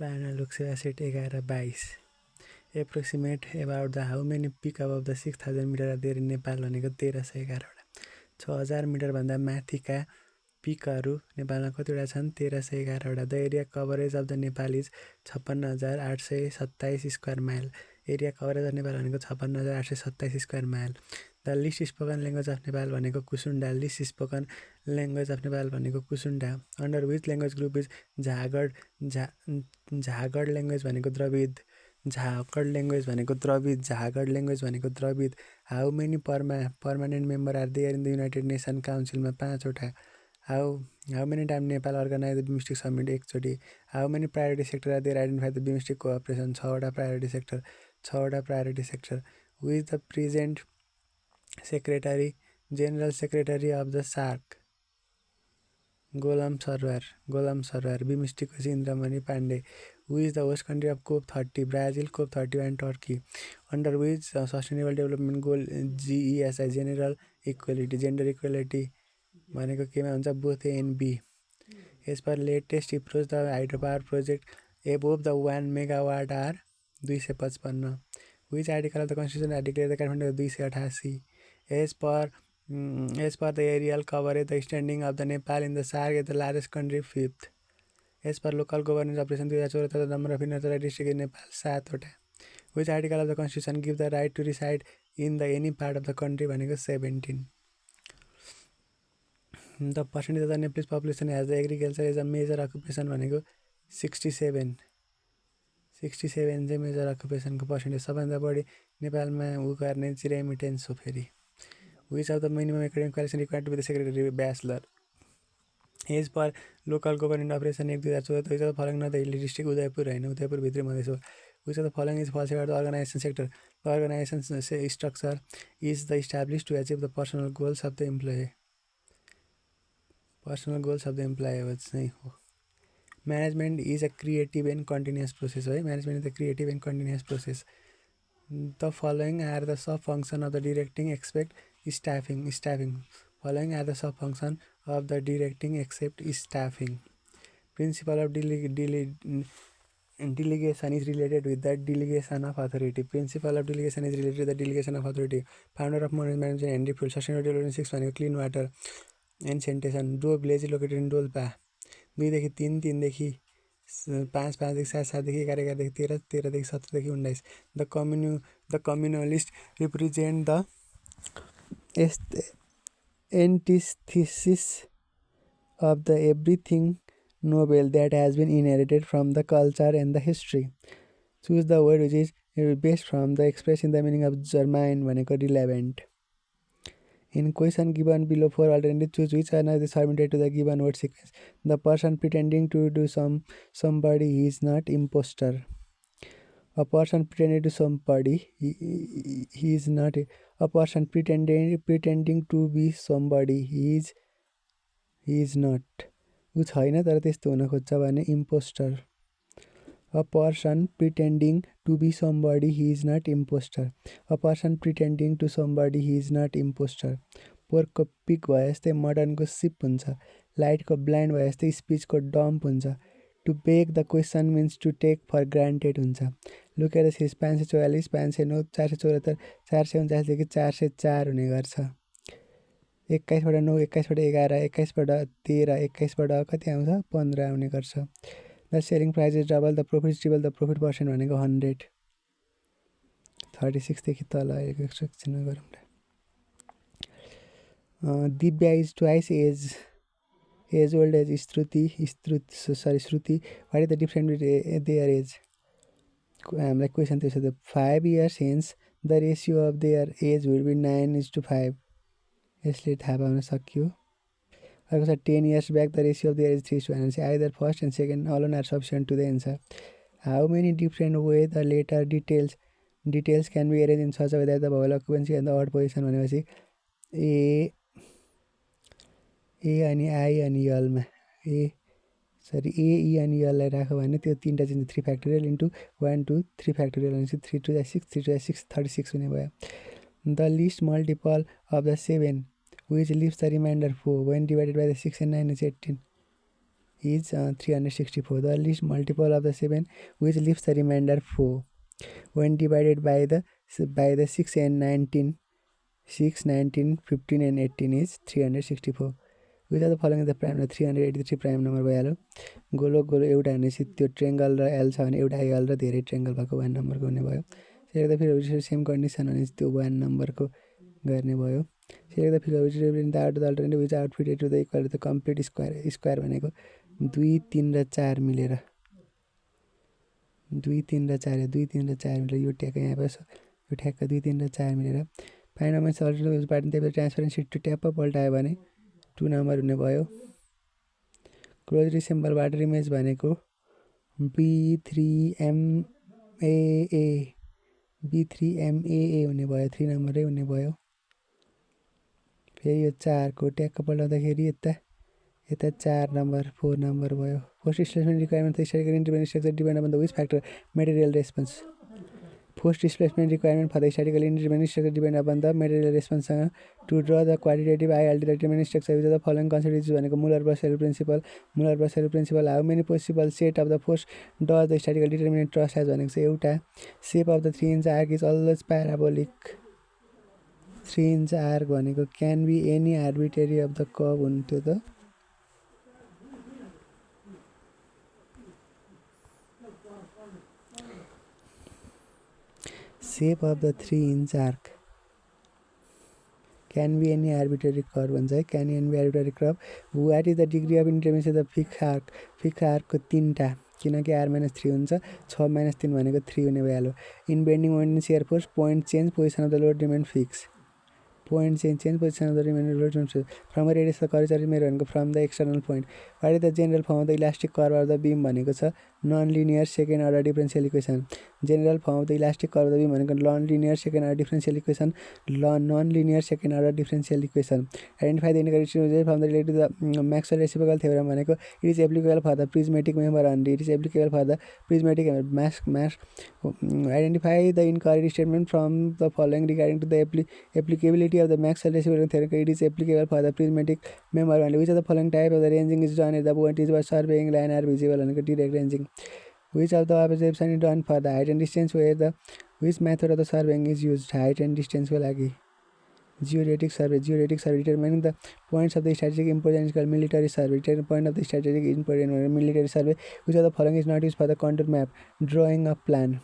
Panaloxia set 11-22 approximate about the how many peak above the 6000 meter are there in Nepal भनेको 1311 वटा 6000 metre भन्दा माथिका पिकहरू नेपालमा कतिवटा छन् 1311 वटा the area coverage of the Nepal is 56827 square mile area coverage of Nepal भनेको 56827 square mile the least spoken language of Nepal भनेको Kusunda least spoken language of Nepal भनेको Kusunda under which language group is Jhangar Jhangar language भनेको द्रविड झाकड ल्याङ्ग्वेज भनेको द्रविड झागड ल्याङ्ग्वेज भनेको Dravid how many permanent member are there in the United Nation काउन्सिलमा 5 वटा how many time Nepal organize the BIMSTEC summit एकचोटि how many priority sector are there identify the BIMSTEC cooperation 6 वटा priority sector who is the present secretary general secretary of the SAARC Golam Sarwar BIMSTEC पछि Indramani Pandey who is the host country of COP 30 Brazil COP 31 and Turkey under which sustainable development goal GESI gender equality भनेको केमा हुन्छ both A and B as per latest approach the hydro power project above the 1 megawatt are 255 which article of the constitution declare the Kathmandu 288 as per the aerial coverage the standing of the Nepal in the SAARC is the largest country 5th as per local governance operation 2074 the number of inner district in Nepal 7 वटा which article of the constitution give the right to reside in the any part of the country भनेको 17 the percentage of the Nepalese population has the agriculture as a major occupation भनेको 67 चाहिँ major अकुपेसनको percentage सबैभन्दा बढी नेपालमा गर्ने चाहिँ remittance हो फेरि which of the minimum academic qualification required to be the secretary bachelor as per local government operation 1/2014 following in the hilly district Udayapur होइन उदयपुर भित्री मधेस हो which of the following is false the organisation sector the organisation structure is the establish to achieve the personal goals of the employee हो चाहिँ हो management is a creative and continuous process है management is the creative and continuous process the following are the sub function of the directing except staffing following are the sub-function of the directing except staffing. Principle of delegation is related with the delegation of authority. Principle of delegation is related with the delegation of authority. Founder of Modern Management Henry Fuld. Sustainable Development 6 भनेको clean water and sanitation. Dole village is located in Dolpa. 2 देखि 3 3 देखि 5 5 देखि 7 7 देखि 11 11 देखि 13 13 देखि 17 देखि 19. The communalist represent the antithesis of the everything noble that has been inherited from the culture and the history. Choose the word which is based from the expression the meaning of germane भनेको relevant. In question given below 4 alternatives, choose which are not submitted to the given word sequence. The person pretending to do somebody is not imposter. A person pretending to somebody he is not a person pretending to be somebody he is not उ छैन तर त्यस्तो हुन खोज्छ भने imposter. A person pretending to be somebody he is not imposter. A person pretending to somebody he is not imposter. Pork को pick भए जस्तै मटन को सिप हुन्छ लाइट को ब्लाइन्ड भए जस्तै स्पीच को डम्प हुन्छ to beg the question means to take for granted हुन्छ लुकेर सिस 544 509 474 449 देखि 404 हुने गर्छ 21 बाट 9 21 बाट 11 21 बाट 13 21 बाट कति आउँछ 15 आउने गर्छ the selling price is double the profit is triple the profit percent भनेको 100 36 देखि तल आएको एकछिन गरौँ Divya is twice as old as Shruti what is the difference with their age हामीलाई क्वेसन त्यसो त 5 years hence the ratio of their age will be 9:5 यसले थाहा पाउन सक्यो अर्को छ 10 years back the ratio of their age 3:1 either first and second alone are sufficient to the answer how many different way the later details can be arranged in such a way that the vowel occupancy and the odd position भनेपछि ए अनि I अनि alma ए ई अनि एललाई राख्यो भने त्यो तीनटा चाहिँ 3 factorial into 1 2 3 factorial भनेपछि 3 2 6 3 2 6 36 हुने भयो the list multiple of the 7 which leaves the remainder 4 when divided by the 6 and 9 is 18 is 364. The least multiple of the 7 which leaves the remainder 4 when divided by the 6 and 19. 6, 19, 15 and 18 is 364. Which are the following is the prime 383 prime number भइहाल्यो गोलो गोलो एउटा भनेपछि त्यो triangle र L छ भने एउटा एल र धेरै ट्रेङ्गल भएको 1 नम्बरको हुने भयो select the figure same condition भने त्यो 1 नम्बरको गर्ने भयो select the figure the alternative which outfit to the equal to the complete square भनेको 2, 3 र 4 मिलेर 2, 3 र 4 2, 3 र 4 मिलेर यो ट्याक्क यहाँ बस यो ठ्याक्क 2, 3 र 4 मिलेर फाइन्ड नम्बर सल्भ पार्ट त्यही ट्रान्सपरेन्सी टु ट्याप पल्टायो भने 2 नम्बर हुने भयो क्लोज रिसेम्बलबाट इमेज भनेको B3MAA हुने भयो 3 नम्बरै हुने भयो फेरि यो 4 को ट्याक्क पल्टाउँदाखेरि यता 4 नम्बर 4 नम्बर भयो post displacement requirement statical independent structure depend upon the which factor material response Post displacement requirement for the statical independent structure depend upon the material response to draw the quantitative ILD determinant structure which are the following concept is Muller-Russell principle. Muller-Russell principle, how many possible set of the force does the statical determinant trust has भनेको चाहिँ एउटा shape of the 3-inch arc is always parabolic 3-inch arc भनेको can be any arbitrary of the curve हुन्थ्यो त shape of the 3-inch arc can be any arbitrary curve भन्छ है can be any arbitrary curve what is the degree of indeterminacy of the fixed arc को 3टा किनकि r-3 हुन्छ 6 - 3 भनेको 3 हुने भइहाल्यो in bending moment in shear force point change position of the load remain fixed point change position of the remaining load remain fixed from a radius of curvature mirror भनेको from the external point what is the general form of the elastic curve of the beam भनेको छ non-linear second order differential equation general form of the elastic curve of the beam भनेको non-linear second order differential equation non-linear second order differential equation identify the integration from the related to the Maxwell reciprocal theorem भनेको it is applicable for the prismatic member only it is applicable for the prismatic mass identify the incorrect statement from the following regarding to the applicability of the Maxwell reciprocal theorem it is applicable for the prismatic member only which of the following type of the ranging is done at the point is by surveying line are visible भनेको direct ranging which of the observation is done for the height and distance where the which method of the surveying is used height and distance को लागि geodetic survey determining the points of the strategic importance is called military survey point of the strategic importance military survey which of the following is not used for the contour map drawing a plan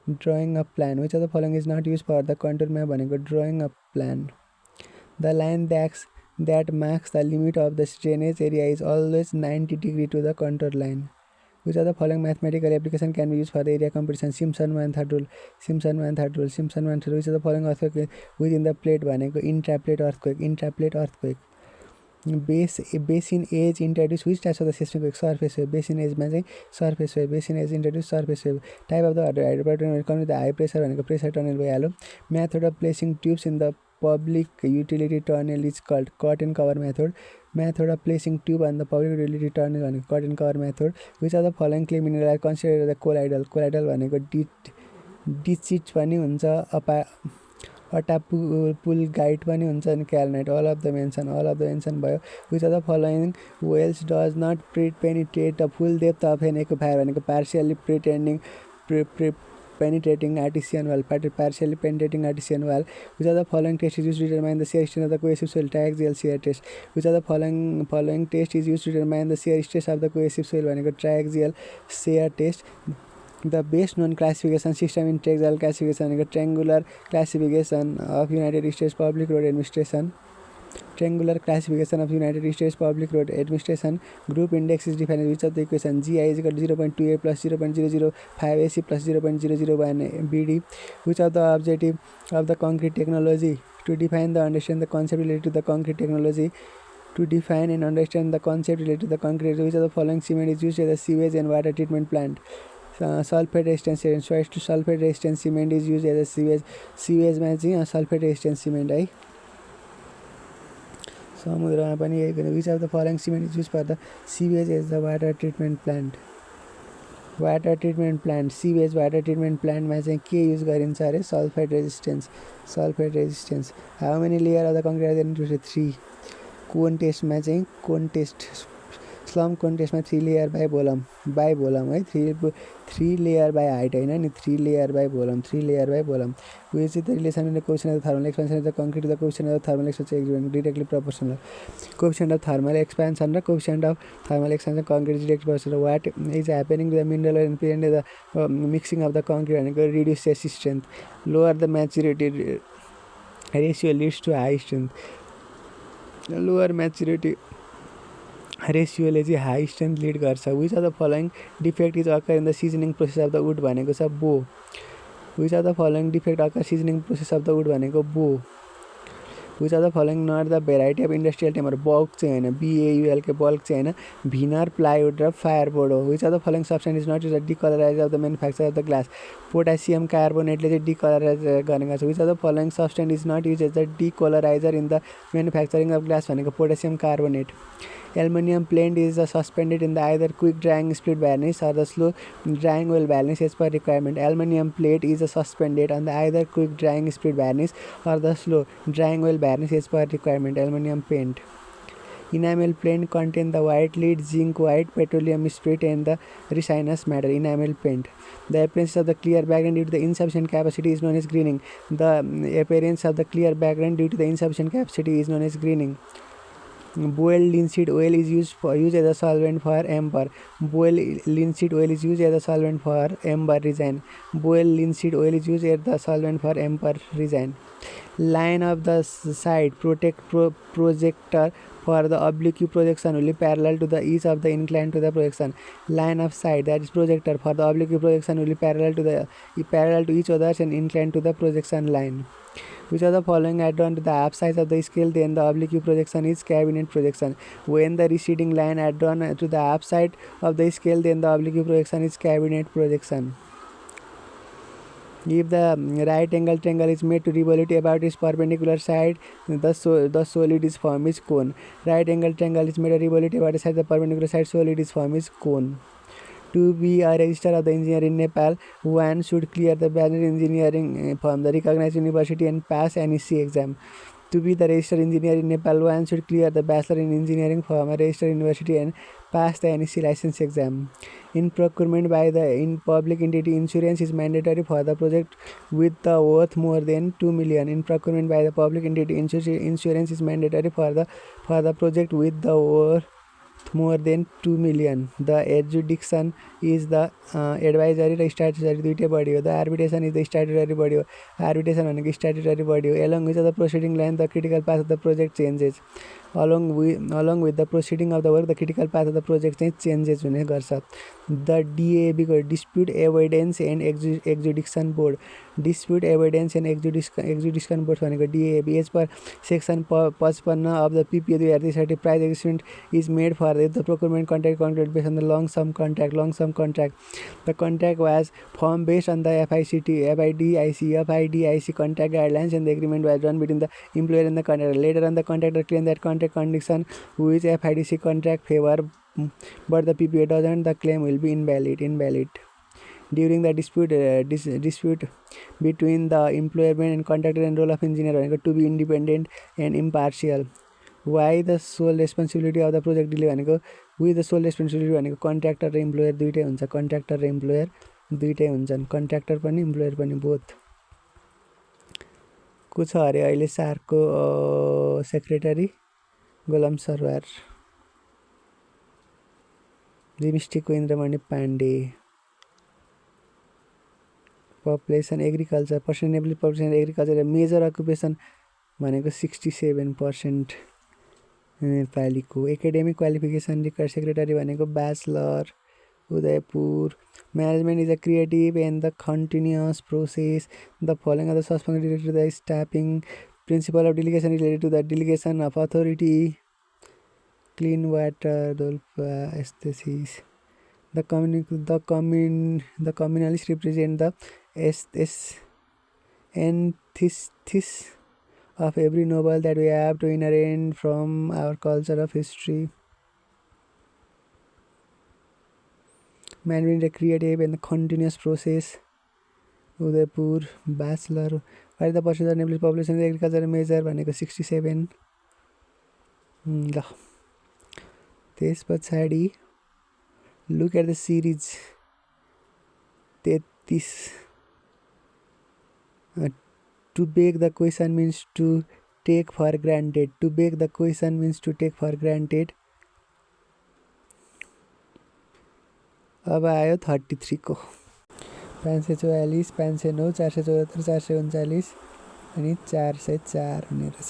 which of the following is not used for the contour map भनेको drawing a plan the line that marks the limit of the drainage area is always 90 degree to the contour line which of the following mathematical application can be used for the area computation Simpson-Van rule which of the following earthquake within the plate भनेको intraplate earthquake basin edge introduce which types of the seismic wave surface wave basin edge मा चाहिँ surface wave basin edge introduce surface wave type of the hydrographic tunnel comes with the high pressure भनेको pressure tunnel भइहाल्यो method of placing tubes in the public utility tunnel is called cut and cover method of placing tube on the public utility tunnel भनेको cut and cover method which are the following clay mineral are considered the colloidal भनेको डिचिट पनि हुन्छ अटापुलगाइट पनि हुन्छ अनि क्यालनाइट all of the mention भयो which of the following wells does not penetrate the full depth of an aquifer भनेको penetrating artesian well partially penetrating artesian well which of the following test is used to determine the shear strength of the cohesive soil triaxial shear test which of the following test is used to determine the shear stress of the cohesive soil भनेको triaxial shear test the best known classification system in triaxial classification भनेको triangular classification of United States Public Road Administration Public Road Administration group index is defined as which of the equation GI is equal to 0.28 plus 0.005 AC plus 0.001 BD which of the objective of the concrete technology to define the understand the concept related to the concrete technology to define and understand the concept related to the concrete which of the following cement is used as a sewage and water treatment plant sulfate resistant cement switch to sulfate resistant cement is used as a sewage मा चाहिँ sulfate resistant cement है समुद्रमा पनि यही पनि which of the following cement is used for the sewage as the water treatment plant sewage water treatment plant मा चाहिँ के युज गरिन्छ अरे sulfate resistance how many layer of the concrete are there 3 cone test मा चाहिँ cone test slump कन्टेस्टमा 3 layer by volume है 3 layer by height होइन नि 3 layer by volume which is the relation in the coefficient of thermal expansion the concrete the coefficient of thermal expansion directly proportional coefficient of thermal expansion र coefficient of thermal expansion concrete directly proportional what is happening to the mineral and prevent the mixing of the concrete भनेको reduce chest strength lower the maturity ratio leads to high strength lower maturity रेसियोले चाहिँ high strength lead गर्छ which of the following defect is occur in the seasoning process of the wood भनेको छ bow which of the following defect occur seasoning process of the wood भनेको bow which of the following not the variety of industrial timber bulk चाहिँ होइन बिएयुएलके bulk चाहिँ होइन भिनर plywood र fireboard हो which of the following substance is not use the decolourise of the manufacture of the glass potassium कार्बोनेटले चाहिँ decolourise गरेको छ which of the following substance is not use as the decolouriser in the manufacturing of glass भनेको potassium carbonate Aluminum plate is suspended in the either quick drying split varnish or the slow drying oil varnish as per requirement. Aluminum plate is suspended on the either quick drying split varnish or the slow drying oil varnish as per requirement. Aluminum paint. Enamel plate contain the white lead, zinc white, petroleum spirit and the resinous matter. Enamel paint. The appearance of the clear background due to the insufficient capacity is known as greening. The appearance of the clear background due to the insufficient capacity is known as greening. Boiled linseed oil is used as a solvent for amber. Boiled linseed oil is used as a solvent for amber resin. Boiled linseed oil is used as the solvent for amber resin. Line of the side projector for the oblique projection will be parallel to the each of the inclined to the projection. Line of side, that is projector for the oblique projection will be parallel to each other and inclined to the projection line. Which are the following add on to the half size of the scale, then the oblique projection is cabinet projection. When the receding line add on to the half side of the scale, then the oblique projection is cabinet projection. If the right angle triangle is made to revolute about its perpendicular side, the solid is formed is cone. Right angle triangle is made to revolute about the side the perpendicular side, solid is formed is cone. To be a registrar of the engineer in Nepal, one should clear the bachelor engineering from the recognized university and pass NEC exam. To be the registered engineer in Nepal, one should clear the bachelor in engineering from a registered university and pass the NEC license exam. In procurement by the public entity, insurance is mandatory for the project with the worth more than 2 million. In procurement by the public entity, insurance is mandatory for the project with the worth more than 2 million. The adjudication is the advisory र statutory दुईटै body हो. The arbitration is the statutory body हो. Arbitration भनेको statutory body हो. Along with the proceeding line, the critical path of the project changes. Along with the proceeding of the work, the critical path of the project changes हुने गर्छ. The DAB को dispute avoidance and adjudication board. Dispute avoidance and adjudication board भनेको DAB. As per section 55 of the PPA 2030, price agreement is made for the procurement contract concluded based on the long sum contract. The contract was formed based on the FIDIC contract guidelines, and the agreement was done between the employer and the contractor. Later on, the contractor claimed that contract condition which FIDIC contract favor, but the PPA doesn't. The claim will be invalid. During the dispute between the employer and contractor and role of engineer to be independent and impartial. Why the sole responsibility of the project delay भनेको with the sole responsibility भनेको contractor र employer दुईटै हुन्छ. Contractor र employer दुईटै हुन्छन्. Contractor पनि employer पनि बोथ. को छ अरे अहिले सार्कको सेक्रेटरी गोलाम सरवार. लिपस्टिकको Indramani Pandey. Population agriculture percentable population agriculture major occupation भनेको 67% नेपालीको. एकाडेमिक क्वालिफिकेसन रिक्वायर्ड सेक्रेटरी भनेको bachelor Udayapur. Management is a creative and the continuous process. The following of the suspend related to the staffing. Principle of delegation related to the delegation of authority. Clean water Dolpa एस्थेसिस. The communalists represent the antithesis of every noble that we have to inherit from our culture of history. Management is a creative and continuous process. Udaipur, bachelor. What is the percentage of Nepalese population? Agriculture major भनेको 67. ल त्यस पछाडि look at the series 33. To beg the question means to take for granted. To beg the question means to take for granted. अब आयो 33 को 544, 509, 474, 439 अनि 404 हुने रहेछ।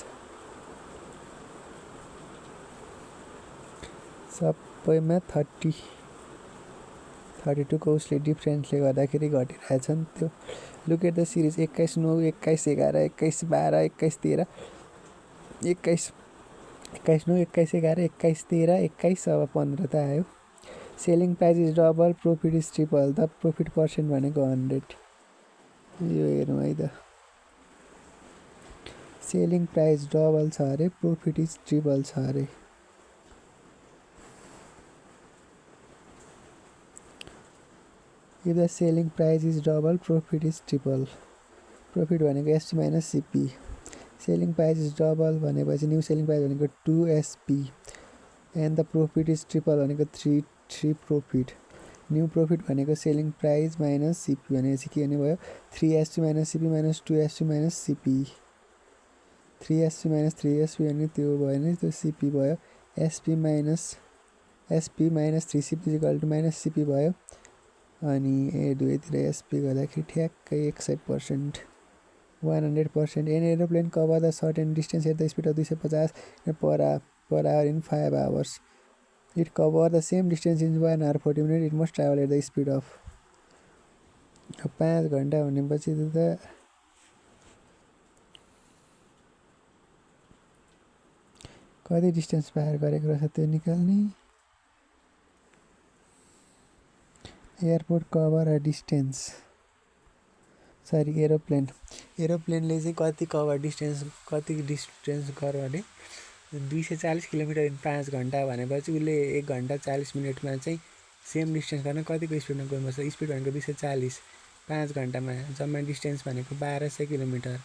सबैमा 32 को उसले डिफ्रेन्सले गर्दाखेरि घटिरहेछ नि त्यो। लुक एट द सिरिज 21, 9, 21, 11, 21, 12, 21, 13, 21, 9, 21, 11, 21, 13, 21, अब 15 त आयो। Selling price is double, profit is triple. The profit percent भनेको 100। यो हेरौँ है त। सेलिङ प्राइस डबल छ अरे, प्रफिट इज ट्रिपल छ अरे। If the selling price is double, profit is triple. Profit भनेको SP minus CP. Selling price is double भनेपछि new selling price भनेको 2SP. And the profit is triple भनेको 3 profit. New profit भनेको selling price minus CP भनेपछि के हुने भयो 3SP minus CP minus 2SP minus CP. 3SP minus 3SP भने त्यो भयो नि, त्यो CP भयो। SP minus 3CP is equal to minus CP भयो। अनि दुवैतिर एसपी गर्दाखेरि ठ्याक्कै 100%, 100%। An aeroplane cover the certain distance at the speed of 250 per hour in 5 hours. It cover the same distance in 1 hour 40 minutes. It must travel at the speed of 5 घन्टा भनेपछि त कति distance पार गरेको रहेछ त्यो निकाल्ने। Airport cover a distance, sorry एरोप्लेनले चाहिँ कति डिस्टेन्स गर्यो भने 240 किलोमिटर इन 5 घन्टा भनेपछि उसले 1 घन्टा 40 मिनटमा चाहिँ सेम डिस्टेन्स गर्न कतिको स्पिडमा गइनुपर्छ। स्पिड भनेको 240, 5 घन्टामा जम्मा डिस्टेन्स भनेको 1200 kilometre.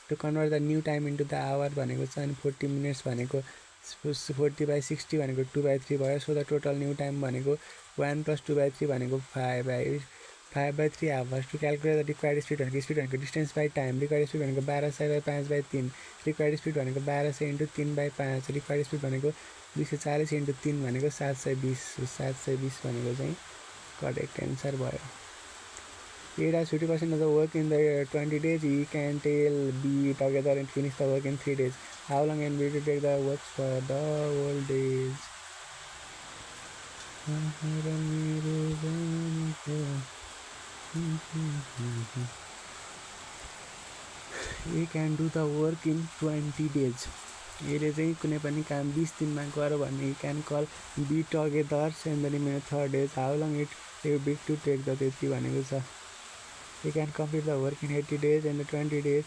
To convert the new time into the hour भनेको छ अनि 40 मिनट्स भनेको 40/60 भनेको 2/3 भयो। So the total new time भनेको 1 + 2/3 भनेको 5/3 hours. To calculate the required speed भनेको distance by time. Required speed भनेको 1200/5/3। रिक्वायर्ड स्पिड भनेको 1200 × 3/5। रिक्वायर्ड स्पिड भनेको 240 × 3 भनेको 720। 720 भनेको चाहिँ करेक्ट एन्सर भयो। A does 50% of the work in the 20 days. He can tell B together and finish the work in 3 days. How long can B to take the work for the whole days? A can do the work in 20 days. यसले चाहिँ कुनै पनि काम 20 दिनमा गर भने can call be together and the remaining 3 days. How long it take be to take the त्यति भनेको छ। You can complete the work in 80 days and the 20 days.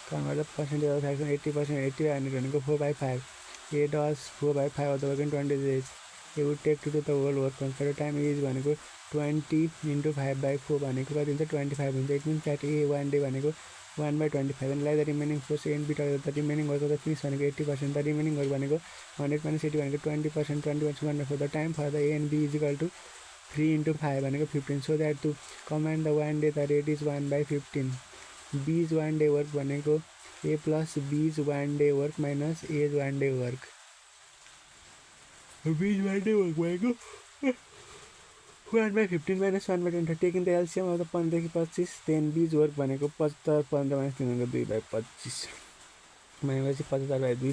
Convert the percentage of action 80%. 80 भनेको 4/5. A does 4/5 of the work in 20 days. It would take to do the whole work. Consider time is भनेको 20 × 5/4 भनेको कति हुन्छ 25 हुन्छ। It means that A 1 day भनेको 1/25 and like the remaining force A and B together the remaining work of the finish भनेको 80%. The remaining work भनेको 100 - 80 भनेको 20%. 20% for the time for the A and B is equal to 3 × 5 भनेको 15. So that to command the 1 day the rate is 1/15. B's 1 day work भनेको A plus B's 1 day work minus A's 1 day work. B's 1 day work भनेको 1/15 minus 1/20. Taking the LCM of the 15 देखि 25 then B's work भनेको 75 15 minus 3 भनेको 2/25 भनेपछि 75/2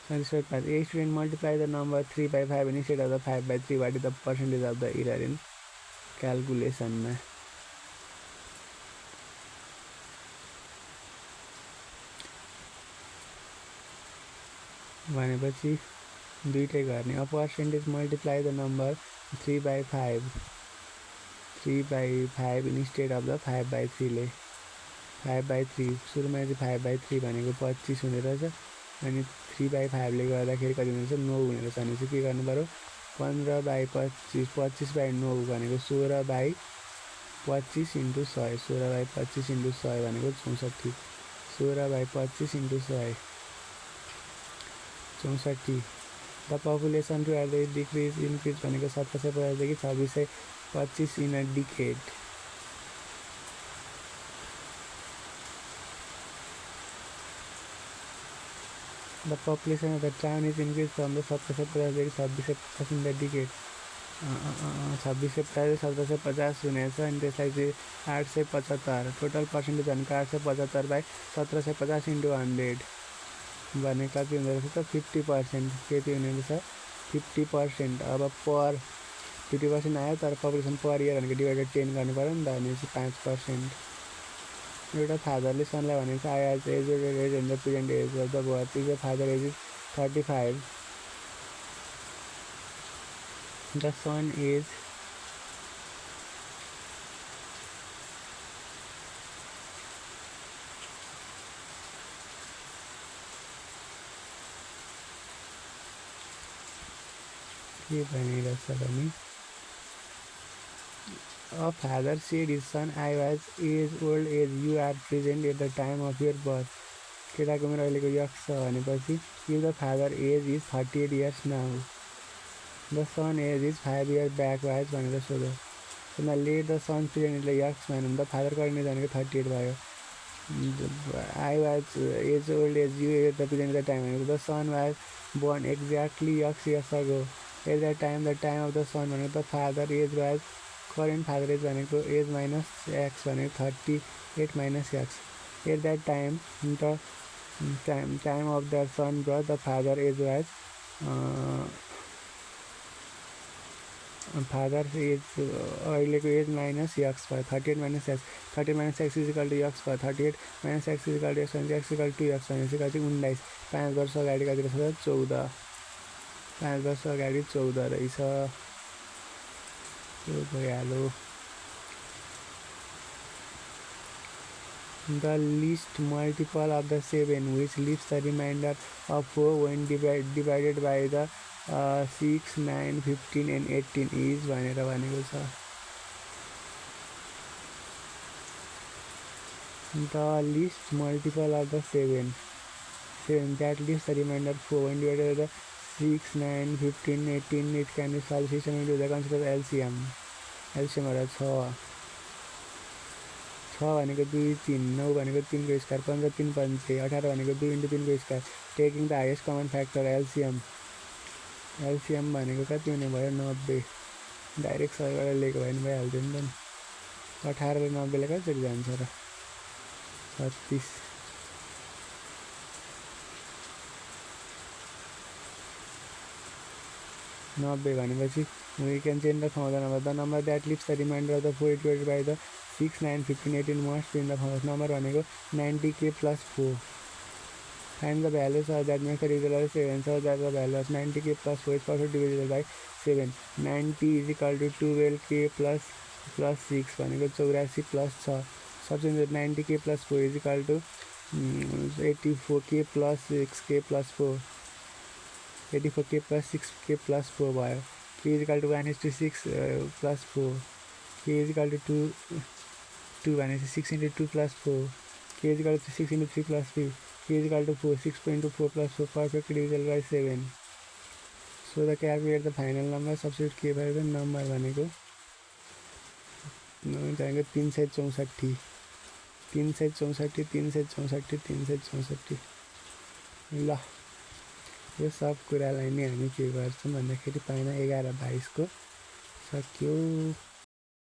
37.5. A student multiply the number 3/5 instead of the 5/3. What is the percentage of the error in calculation? भनेपछि दुईटै गर्ने। A percentage multiply the number 3/5 instead of the 5/3 ले 5/3 सुरुमा चाहिँ 5/3 भनेको 25 हुने रहेछ अनि 3/5 ले गर्दाखेरि कति हुने रहेछ 9 हुने रहेछ। अनि चाहिँ के गर्नु पर्यो 15/25 25/9 भनेको 16/25 × 100 16/25 × 100 भनेको 64 16/25 × 100 64 the population to at the decrease increase भनेको 1750 देखि 2625 in a decade. The population of the town is increased from the 1750 देखि 2650 इन द डिकेड. 2650 1750 हुनेछ अनि त्यसलाई चाहिँ 875 टोटल पर्सेन्टेज भनेको 875 बाई 1750 इन्टु 100 भने कति हुँदो रहेछ त 50%. कति हुने रहेछ 50%. अब पर 50% आयो तर पपुलेसन पर इयर भनेको डिभाइडेड 10 गर्नु पर्यो नि त भनेपछि 5%. एउटा फादरले सनलाई भनेको I has age in the present age of the birth is the father age is 35. The son age के भनिरहेछ भने A father said his son, I was as old as you are present at the time of your birth. केटाको मेरो अहिलेको x छ भनेपछि if the father age is 38 years now. The son age is 5 years back was भनेर सोध्यो. त्यसमा let the son present the x भन्नु त फादरको अहिले भनेको 38 भयो. I was as old as you at the present the time भनेको the son was born exactly yaks years ago. At that time the time of the son भनेको the father age was current father age भनेको age minus x भनेको 38 minus x. At that time the time of the son birth the father age was father age अहिलेको as minus x भयो 38 minus x. 38 minus x is equal to x भयो 38 minus x is equal to x भनेपछि x equal to x भनेपछि कति 19. 5 वर्ष अगाडि कति रहेछ 14. 5 वर्ष अगाडि 14 रहेछ. त्यो भइहाल्यो. The least multiple of the 7 which leaves the remainder of 4 when divided by the 6, 9, 15 and 18 is भनेर भनेको छ. The least multiple of the 7 that leaves the remainder 4 when divided by the 6, 9, 15, 18 it can be solved system into the consider LCM. LCM yra 6. 6 भनेको 2, 3, 9 भनेको 3 को square 15, 3, 5, 18 भनेको 2 into 3 को square. Taking the highest common factor LCM. LCM भनेको कति हुने भयो 90. Direct सबैबाट लिएको भए नि भइहाल्थ्यो नि त नि. 18 र 90 ले कसरी जान्छ र 36. नब्बे भनेपछि we can change the form of the number. The number that leaves the remainder of the 4 divided by the 6, 9, 15, 18 must be in the form of number भनेको 90k plus 4. Find the values that makes the result 7. So that the value of 90k plus 4 is perfect divisible by 7. 90 is equal to 12k plus 6 भनेको 84 plus 6. Substitute 90k plus 4 is equal to 84k plus 6k plus 4. 84k plus 6k plus 4 भयो. k is equal to 1:6 plus 4. k is equal to 2 भनेपछि 6 into 2 plus 4. k is equal to 6 into 3 plus 3. k is equal to 4. 6 into 4 plus 4 perfect divisible by 7. So the calculate the final number. Substitute k by the number भनेको 364. 364 364 364. ल यो सब कुरालाई नि हामी के गर्छौँ भन्दाखेरि पाइना 11/22 को सक्यो.